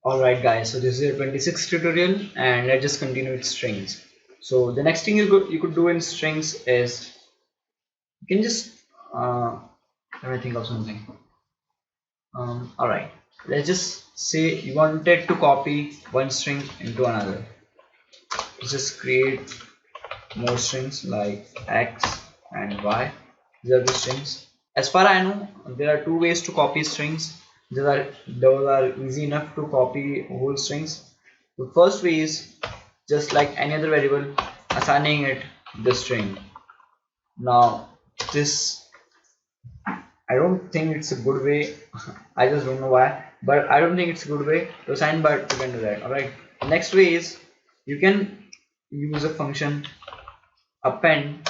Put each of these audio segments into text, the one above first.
Alright guys, so this is your 26th tutorial and let's just continue with strings. So the next thing you could do in strings is you can just let me think of something. Alright, let's just say you wanted to copy one string into another. Let's just create more strings like X and Y. These are the strings. As far as I know, there are two ways to copy strings. Those are easy enough to copy whole strings. The first way is just like any other variable, assigning it the string. Now this, I don't think it's a good way. I just don't know why, but I don't think it's a good way to assign, but you can do that. Alright. Next way is you can use a function append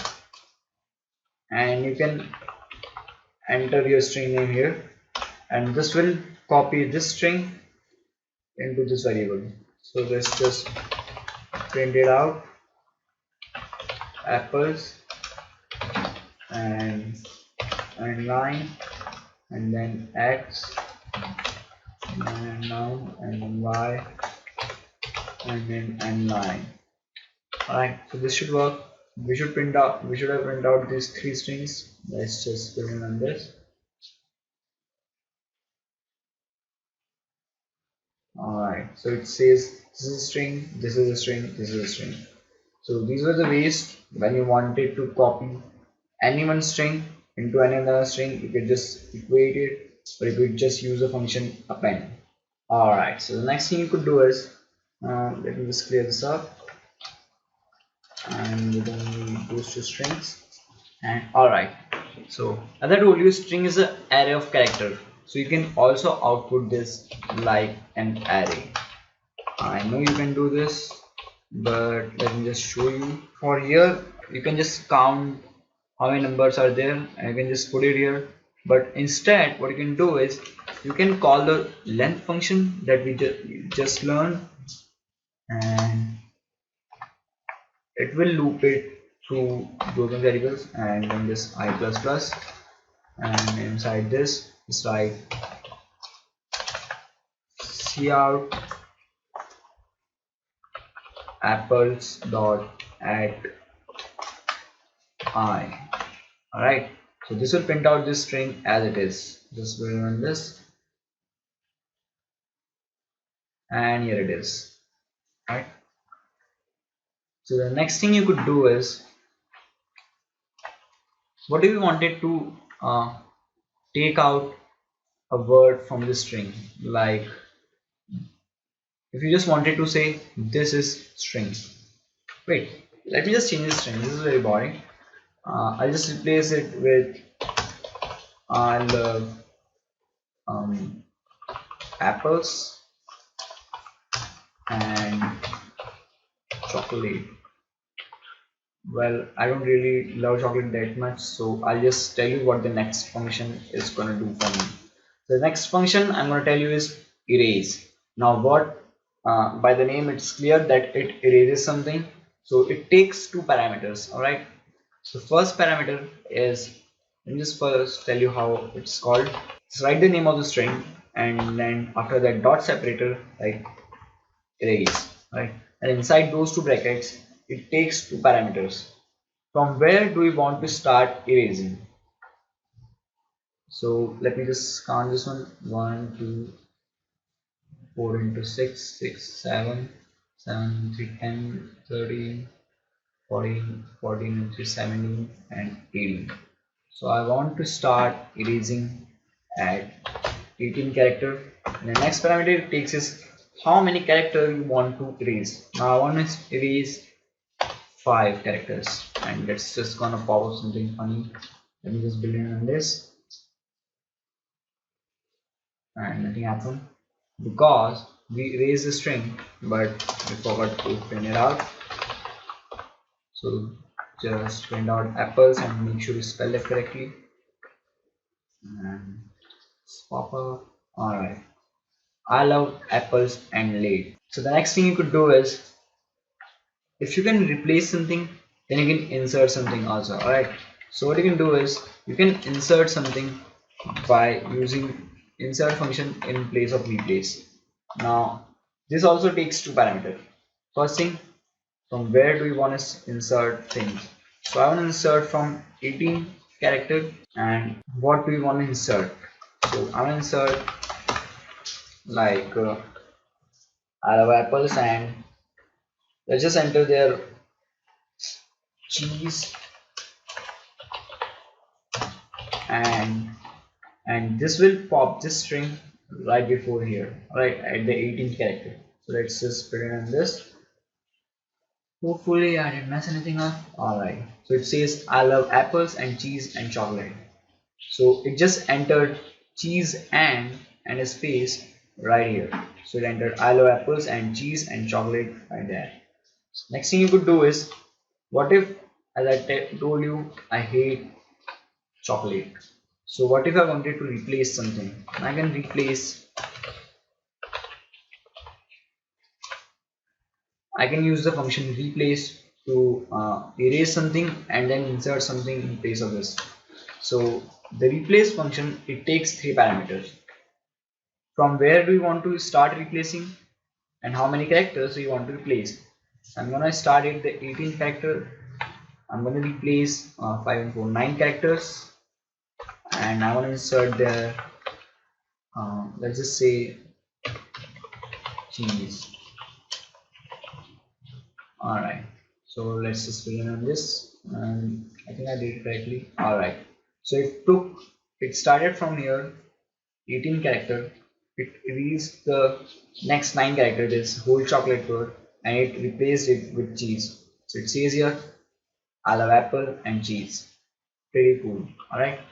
and you can enter your string name here, and this will copy this string into this variable. So let's just print it out, apples and line and then X and now and then Y and then line. Alright, so this should work. We should have printed out these three strings. Let's just put it on this. Alright, so it says this is a string, this is a string, this is a string. So these were the ways when you wanted to copy any one string into any other string. You could just equate it, or you could just use the function append. Alright, so the next thing you could do is let me just clear this up, and we're going to use those two strings. And alright, so as I told you, string is an array of character, so you can also output this like an array. I know you can do this, but let me just show you. For here you can just count how many numbers are there and you can just put it here, but instead what you can do is you can call the length function that we just learned, and it will loop it through those variables, and then this I plus plus, and inside this just write cout apples dot at I. Alright, so this will print out this string as it is. Just will run this, and here it is. Right, so the next thing you could do is, what if you wanted to take out a word from the string? Like if you just wanted to say this is string. Wait, let me just change the string. This is very boring. I'll just replace it with I love apples and chocolate. Well, I don't really love chocolate that much, so I'll just tell you what the next function is gonna do for me. The next function I'm gonna tell you is erase. Now what, by the name it's clear that it erases something, so it takes two parameters. Alright, so first parameter is, let me just first tell you how it's called. Just write the name of the string and then after that dot separator like erase, right? And inside those two brackets it takes two parameters. From where do we want to start erasing? So let me just count this one: 1 2 4 into 6 6 7 7 3 10 13 14 14 and 3 17 and 18. So I want to start erasing at 18 character. And the next parameter it takes is how many characters you want to erase. Now I want to erase 5 characters, and that's just gonna pop up something funny. Let me just build it on this, and nothing happened because we erased the string but we forgot to print it out. So just print out apples and make sure you spell it correctly, and pop up. Alright, I love apples and late. So the next thing you could do is, if you can replace something, then you can insert something also. Alright, so what you can do is you can insert something by using insert function in place of replace. Now this also takes two parameters. First thing, from where do we want to insert things? So I want to insert from 18 character. And what do we want to insert? So I want to insert like I love apples, and let's just enter their cheese, and this will pop this string right before here, right at the 18th character. So let's just put it in this. Hopefully I didn't mess anything up. Alright, so it says I love apples and cheese and chocolate. So it just entered cheese and a space right here. So it entered I love apples and cheese and chocolate right there. Next thing you could do is, what if, as I told you, I hate chocolate. So what if I wanted to replace something? I can replace, I can use the function replace to erase something and then insert something in place of this. So the replace function, it takes three parameters. From where do we want to start replacing and how many characters we want to replace. I'm gonna start at the 18th character. I'm gonna replace 5 and 4 9 characters, and I want to insert there let's just say cheese. Alright, so let's just begin on this, and I think I did it correctly. Alright, so it started from here 18 character, it erased the next 9 character, this whole chocolate word, and it replaced it with cheese. So it says here I love apple and cheese. Pretty cool. Alright.